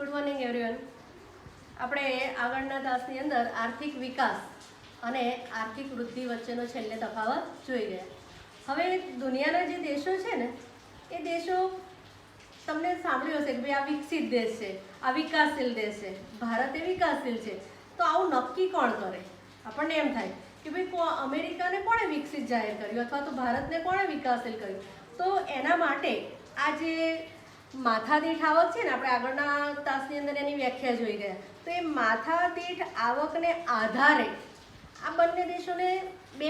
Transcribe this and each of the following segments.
Good morning everyone. આપણે આગળના તાસની અંદર આર્થિક વિકાસ અને આર્થિક વૃદ્ધિ વચ્ચેનો છેલ્લે તફાવત જોઈ ગયા. હવે દુનિયાના જે દેશો છે ને એ દેશો તમને સાંભળ્યું હશે કે ભાઈ આ વિકસિત દેશ છે, આ વિકાસશીલ દેશ છે, ભારત એ વિકાસશીલ છે. તો આવું નક્કી કોણ કરે? આપણને એમ થાય કે ભાઈ અમેરિકાને કોણે વિકસિત જાહેર કર્યું અથવા તો ભારતને કોણે વિકાસશીલ કર્યું? તો એના માટે આ જે માથાદીઠ આવક છે ને, આપણે આગળના તાસની અંદર એની વ્યાખ્યા જોઈ ગયા. તો એ માથાદીઠ આવકને આધારે આ બંને દેશોને બે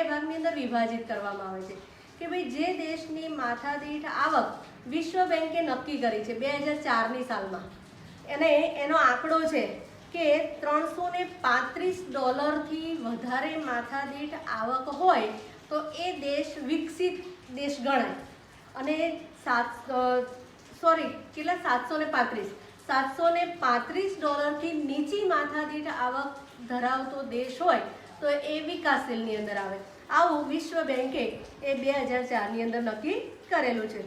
ભાગની અંદર વિભાજિત કરવામાં આવે છે કે ભાઈ જે દેશની માથાદીઠ આવક વિશ્વ બેંકે નક્કી કરી છે 2004ની સાલમાં, અને એનો આંકડો છે કે $335 વધારે માથાદીઠ આવક હોય તો એ દેશ વિકસિત દેશ ગણાય. અને 735 નીચી માથાદીઠ આવક ધરાવતો દેશ હોય તો એ વિકાસશીલની અંદર આવે. આવું વિશ્વ બેંકે એ 2004ની અંદર નક્કી કરેલું છે.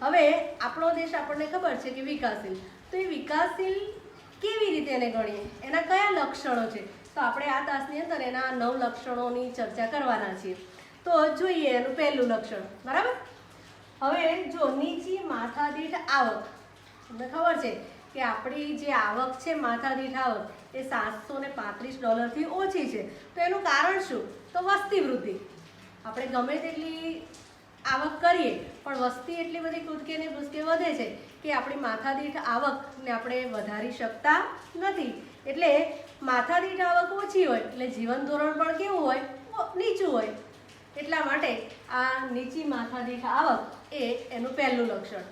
હવે આપણો દેશ આપણને ખબર છે કે વિકાસશીલ. તો એ વિકાસશીલ કેવી રીતે એને ગણીએ, એના કયા લક્ષણો છે? તો આપણે આ તાસની અંદર એના 9 લક્ષણોની ચર્ચા કરવાના છીએ. તો જોઈએ એનું પહેલું લક્ષણ. બરાબર. હવે જો નીચી માથાદીઠ આવક, તમને ખબર છે કે આપણી જે આવક છે માથાદીઠ આવક એ $735 ઓછી છે. તો એનું કારણ શું? તો વસ્તી વૃદ્ધિ. આપણે ગમે તેટલી આવક કરીએ પણ વસ્તી એટલી બધી કૂદકે ને ભૂસકે વધે છે કે આપણી માથાદીઠ આવકને આપણે વધારી શકતા નથી. એટલે માથાદીઠ આવક ઓછી હોય એટલે જીવન ધોરણ પણ કેવું હોય? નીચું હોય. એટલા માટે આ નીચી માથાદીઠ આવક એ એનું પહેલું લક્ષણ.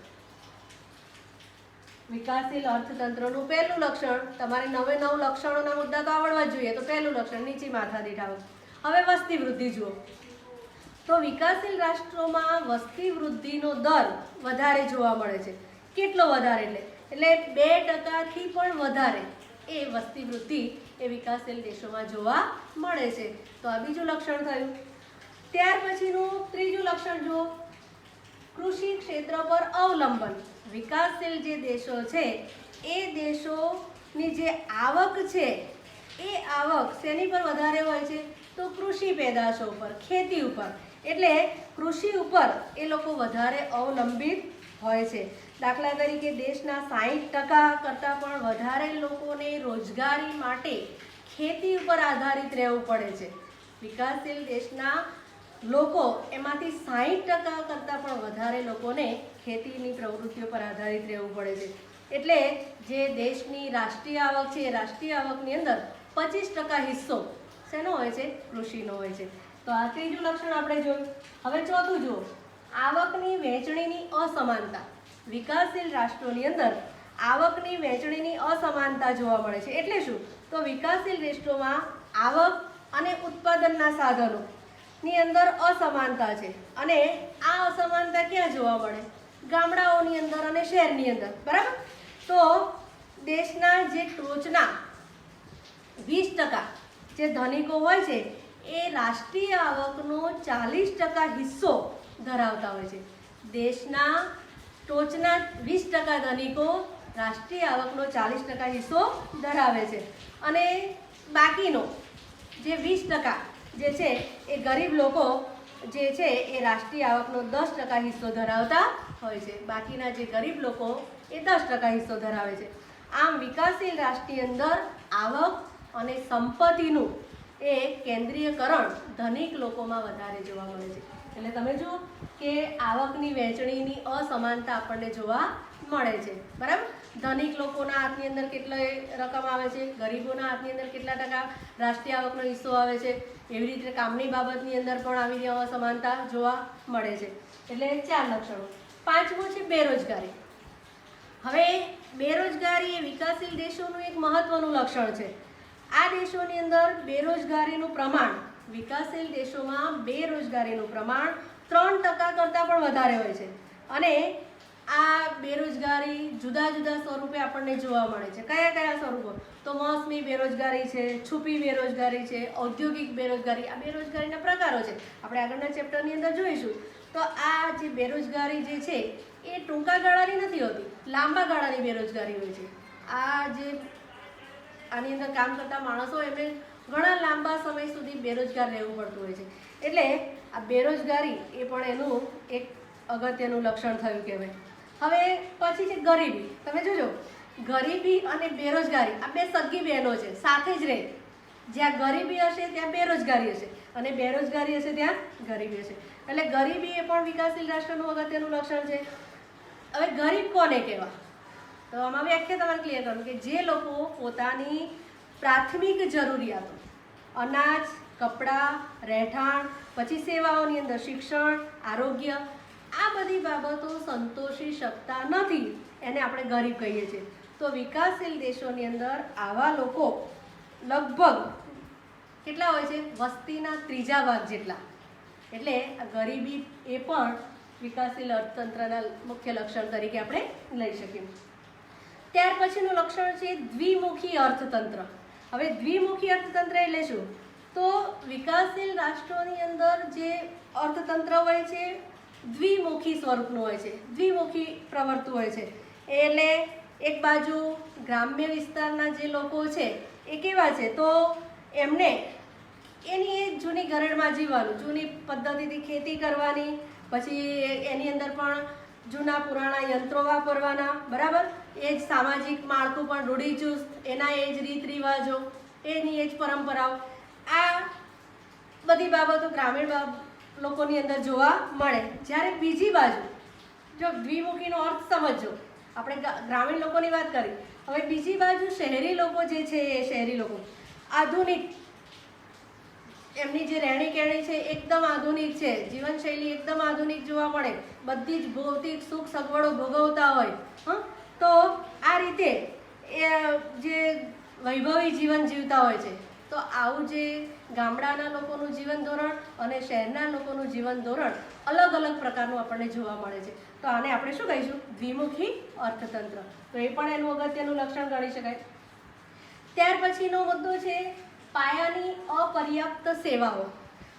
વિકાસશીલ અર્થતંત્રનું પહેલું લક્ષણ. તમારે 9 લક્ષણોના મુદ્દા તો આવડવા જ જોઈએ. તો પહેલું લક્ષણ નીચી માથાદીઠ આવક. હવે વસ્તી વૃદ્ધિ જુઓ. તો વિકાસશીલ રાષ્ટ્રોમાં વસ્તી વૃદ્ધિનો દર વધારે જોવા મળે છે. કેટલો વધારે? એટલે 2%થી પણ વધારે એ વસ્તી વૃદ્ધિ એ વિકાસશીલ દેશોમાં જોવા મળે છે. તો આ બીજું લક્ષણ થયું. ત્યાર પછીનું ત્રીજું લક્ષણ જુઓ, કૃષિ ક્ષેત્ર પર અવલંબન. વિકાસશીલ જે દેશો છે એ દેશોની જે આવક છે એ આવક શેની પર વધારે હોય છે? તો કૃષિ પેદાશો ઉપર, ખેતી ઉપર. એટલે કૃષિ ઉપર એ લોકો વધારે અવલંબિત હોય છે. દાખલા તરીકે દેશના 60% કરતાં પણ વધારે લોકોને રોજગારી માટે ખેતી ઉપર આધારિત રહેવું પડે છે. વિકાસશીલ દેશના લોકો એમાંથી 60% કરતાં પણ વધારે લોકોને ખેતીની પ્રવૃત્તિઓ પર આધારિત રહેવું પડે છે. એટલે જે દેશની રાષ્ટ્રીય આવક છે એ રાષ્ટ્રીય આવકની અંદર 25% હિસ્સો શેનો હોય છે? કૃષિનો હોય છે. તો આ ત્રીજું લક્ષણ આપણે જોયું. હવે ચોથું જુઓ, આવકની વહેંચણીની અસમાનતા. વિકાસશીલ રાષ્ટ્રોની અંદર આવકની વહેંચણીની અસમાનતા જોવા મળે છે. એટલે શું? તો વિકાસશીલ દેશોમાં આવક અને ઉત્પાદનના સાધનોની અંદર અસમાનતા છે. અને આ અસમાનતા ક્યાં જોવા મળે? ગામડાઓની અંદર અને શહેરની અંદર. બરાબર. તો દેશના જે ટોચના 20% જે ધનિકો હોય છે એ રાષ્ટ્રીય આવકનો 40% હિસ્સો ધરાવતા હોય છે. દેશના ટોચના 20% ધનિકો રાષ્ટ્રીય આવકનો 40% હિસ્સો ધરાવે છે. અને બાકીનો જે 20% જે છે એ ગરીબ લોકો જે છે એ રાષ્ટ્રીય આવકનો 10% હિસ્સો ધરાવતા હોય છે. બાકીના જે ગરીબ લોકો એ 10% હિસ્સો ધરાવે છે. આમ વિકાસશીલ રાષ્ટ્રની અંદર આવક અને સંપત્તિનું એ કેન્દ્રીયકરણ ધનિક લોકોમાં વધારે જોવા મળે છે. એટલે તમે જુઓ કે આવકની વહેંચણીની અસમાનતા આપણને જોવા મળે છે. બરાબર. ધનિક લોકોના હાથની અંદર કેટલી રકમ આવે છે, ગરીબોના હાથની અંદર કેટલા ટકા રાષ્ટ્રીય આવકનો હિસ્સો આવે છે. એવી રીતે કામની બાબતની અંદર પણ આવી અસમાનતા જોવા મળે છે. એટલે 4 લક્ષણો. પાંચમું છે બેરોજગારી. હવે બેરોજગારી એ વિકાસશીલ દેશોનું એક મહત્વનું લક્ષણ છે. આ દેશોની અંદર બેરોજગારીનું પ્રમાણ, વિકાસશીલ દેશોમાં બેરોજગારીનું પ્રમાણ 3% કરતાં પણ વધારે હોય છે. અને આ બેરોજગારી જુદા જુદા સ્વરૂપે આપણને જોવા મળે છે. કયા કયા સ્વરૂપો? તો મોસમી બેરોજગારી છે, છુપી બેરોજગારી છે, ઔદ્યોગિક બેરોજગારી. આ બેરોજગારીના પ્રકારો છે. આપણે આગળના ચેપ્ટરની અંદર જોઈશું. તો આ જે બેરોજગારી જે છે એ ટૂંકા ગાળાની નથી. નથી હોતી, લાંબા ગાળાની બેરોજગારી હોય છે. આ જે આની અંદર કામ કરતા માણસો એમને ઘણા લાંબા સમય સુધી બેરોજગાર રહેવું પડતું હોય છે. એટલે આ બેરોજગારી એ પણ એનું એક અગત્યનું લક્ષણ થયું કહેવાય. હવે પછી છે ગરીબી. તમે જોજો, ગરીબી અને બેરોજગારી આ બે સગી બહેનો છે, સાથે જ રહે. જ્યાં ગરીબી હશે ત્યાં બેરોજગારી હશે, અને બેરોજગારી હશે ત્યાં ગરીબી હશે. એટલે ગરીબી એ પણ વિકાસશીલ રાષ્ટ્રનું અગત્યનું લક્ષણ છે. હવે ગરીબ કોને કહેવા? તો આમાં વ્યાખ્યા તમારે ક્લિયર કરવું કે જે લોકો પોતાની પ્રાથમિક જરૂરિયાતો, અનાજ, કપડાં, રહેઠાણ, પછી સેવાઓની અંદર શિક્ષણ, આરોગ્ય, આ બધી બાબતો સંતોષી શકતા નથી, એને આપણે ગરીબ કહીએ છીએ. તો વિકાસશીલ દેશોની અંદર આવા લોકો લગભગ કેટલા હોય છે? વસ્તીના 3 ભાગ જેટલા. એટલે આ ગરીબી એ પણ વિકાસશીલ અર્થતંત્રના મુખ્ય લક્ષણ તરીકે આપણે લઈ શકીએ. ત્યાર પછીનું લક્ષણ છે દ્વિમુખી અર્થતંત્ર. હવે દ્વિમુખી અર્થતંત્ર એટલે શું? તો વિકાસશીલ રાષ્ટ્રોની અંદર જે અર્થતંત્ર હોય છે દ્વિમુખી સ્વરૂપનું હોય છે, દ્વિમુખી પ્રવૃત્તિ હોય છે. એટલે એક બાજુ ગ્રામ્ય વિસ્તારના જે લોકો છે એ કેવા છે? તો એમને એની એ જૂની ઘરેણમાં જીવવાનું, જૂની પદ્ધતિથી ખેતી કરવાની, પછી એની અંદર પણ જૂના પુરાણા યંત્રો વાપરવાના, બરાબર? એ જ સામાજિક માળખું પણ રૂઢિચુસ્ત, એના એ જ રીત રિવાજો, એની એ જ પરંપરાઓ, આ બધી બાબતો ગ્રામીણ લોકોની અંદર જોવા મળે. જ્યારે બીજી બાજુ જો દ્વિમુખીનો અર્થ સમજો, આપણે ગ્રામીણ લોકોની વાત કરી, હવે બીજી બાજુ શહેરી લોકો જે છે એ શહેરી લોકો આધુનિક, એમની જે રહેણી કહેણી છે એકદમ આધુનિક છે, જીવનશૈલી એકદમ આધુનિક જોવા મળે, બધી જ ભૌતિક સુખ સગવડો ભોગવતા હોય. તો આ રીતે એ જે વૈભવી જીવન જીવતા હોય છે. તો આવું જે ગામડાના લોકોનું જીવન ધોરણ અને શહેરના લોકોનું જીવન ધોરણ અલગ અલગ પ્રકારનું આપણને જોવા મળે છે. તો આને આપણે શું કહીશું? દ્વિમુખી અર્થતંત્ર. તો એ પણ એનું અગત્યનું લક્ષણ ગણી શકાય. ત્યાર પછીનો મુદ્દો છે પાયાની અપર્યાપ્ત સેવાઓ.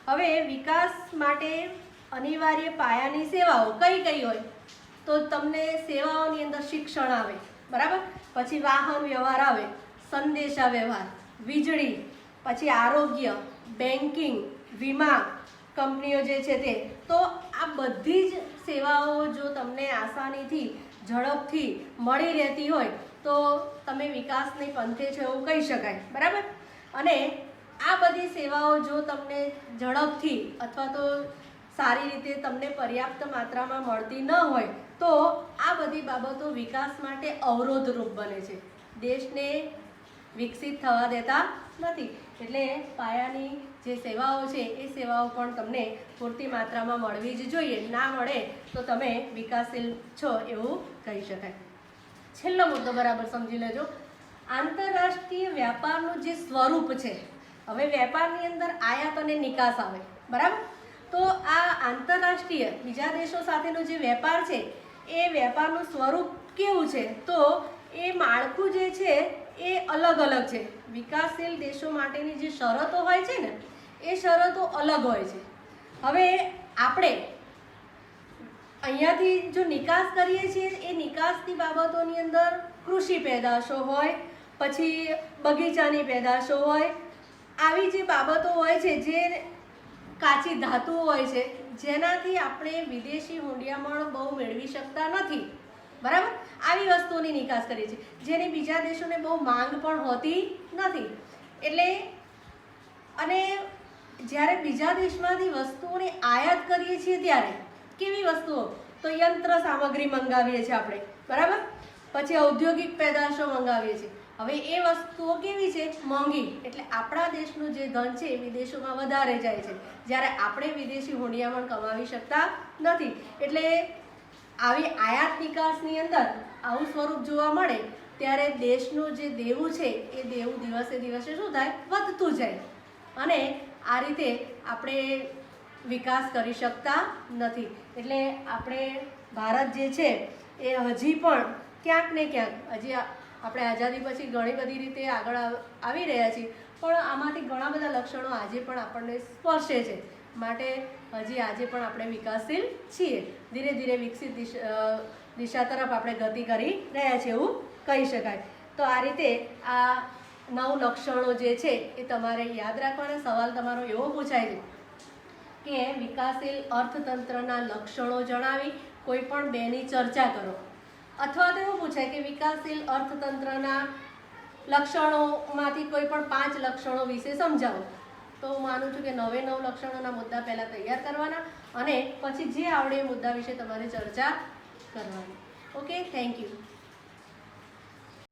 હવે વિકાસ માટે અનિવાર્ય પાયાની સેવાઓ કઈ કઈ હોય? તો તમને સેવાઓની અંદર શિક્ષણ આવે, બરાબર? પછી વાહન વ્યવહાર આવે, સંદેશા વ્યવહાર, વીજળી, પછી આરોગ્ય, બેન્કિંગ, વીમા કંપનીઓ જે છે તે. તો આ બધી જ સેવાઓ જો તમને આસાનીથી, ઝડપથી મળી રહેતી હોય તો તમે વિકાસની પંથે છો એવું કહી શકાય, બરાબર? અને આ બધી સેવાઓ જો તમને ઝડપથી અથવા તો સારી રીતે તમને પર્યાપ્ત માત્રામાં મળતી ન હોય તો આ બધી બાબતો વિકાસ માટે અવરોધરૂપ બને છે, દેશને વિકસિત થવા દેતા નથી. એટલે પાયાની જે સેવાઓ છે એ સેવાઓ પણ તમને પૂરતી માત્રામાં મળવી જ જોઈએ. ના મળે તો તમે વિકાસશીલ છો એવું કહી શકાય. છેલ્લો મુદ્દો બરાબર સમજી લેજો. આંતરરાષ્ટ્રીય વ્યાપારનું જે સ્વરૂપ છે, હવે વેપારની અંદર આયાત અને નિકાસ આવે, બરાબર? તો આ આંતરરાષ્ટ્રીય બીજા દેશો સાથેનો જે વેપાર છે એ વેપારનું સ્વરૂપ કેવું છે? તો એ માળખું જે છે એ અલગ અલગ છે. વિકાસશીલ દેશો માટેની જે શરતો હોય છે ને એ શરતો અલગ હોય છે. હવે આપણે અહીંયાથી જો નિકાસ કરીએ છીએ એ નિકાસની બાબતોની અંદર કૃષિ પેદાશો હોય, પછી બગીચાની પેદાશો હોય, આવી જે બાબતો હોય છે, જે કાચી ધાતુઓ હોય છે, જેનાથી આપણે વિદેશી હુંડિયામણ બહુ મેળવી શકતા નથી, બરાબર? આવી વસ્તુઓની નિકાસ કરીએ છીએ જેની બીજા દેશોને બહુ માંગ પણ હોતી નથી. એટલે અને જ્યારે બીજા દેશમાંથી વસ્તુઓની આયાત કરીએ છીએ ત્યારે કેવી વસ્તુઓ? તો યંત્ર સામગ્રી મંગાવીએ છીએ આપણે, બરાબર? પછી ઔદ્યોગિક પેદાશો મંગાવીએ છીએ. હવે એ વસ્તુઓ કેવી છે? મોંઘી. એટલે આપણા દેશનું જે ધન છે એ વિદેશોમાં વધારે જાય છે, જ્યારે આપણે વિદેશી હુંડિયામણ કમાવી શકતા નથી. એટલે આવી આયાત નિકાસની અંદર આવું સ્વરૂપ જોવા મળે ત્યારે દેશનું જે દેવું છે એ દેવું દિવસે દિવસે શું થાય? વધતું જાય. અને આ રીતે આપણે વિકાસ કરી શકતા નથી. એટલે આપણે ભારત જે છે એ હજી પણ ક્યાંક ને ક્યાંક હજી આપણે આઝાદી પછી ઘણી બધી રીતે આગળ આવી રહ્યા છીએ, પણ આમાંથી ઘણા બધા લક્ષણો આજે પણ આપણને સ્પર્શે છે. માટે હજી આજે પણ આપણે વિકાસશીલ છીએ. ધીરે ધીરે વિકસિત દિશા તરફ આપણે ગતિ કરી રહ્યા છીએ એવું કહી શકાય. તો આ રીતે આ 9 લક્ષણો જે છે એ તમારે યાદ રાખવાના. સવાલ તમારો એવો પૂછાય છે કે વિકાસશીલ અર્થતંત્રના લક્ષણો જણાવી કોઈ પણ બેની ચર્ચા કરો, અથવા તો એવું પૂછાય કે વિકાસશીલ અર્થતંત્રના લક્ષણોમાંથી કોઈ પણ 5 લક્ષણો વિશે સમજાવો. તો હું માનું છું કે 9 લક્ષણોના મુદ્દા પહેલાં તૈયાર કરવાના અને પછી જે આવડે એ મુદ્દા વિશે તમારે ચર્ચા કરવાની. Okay, thank you.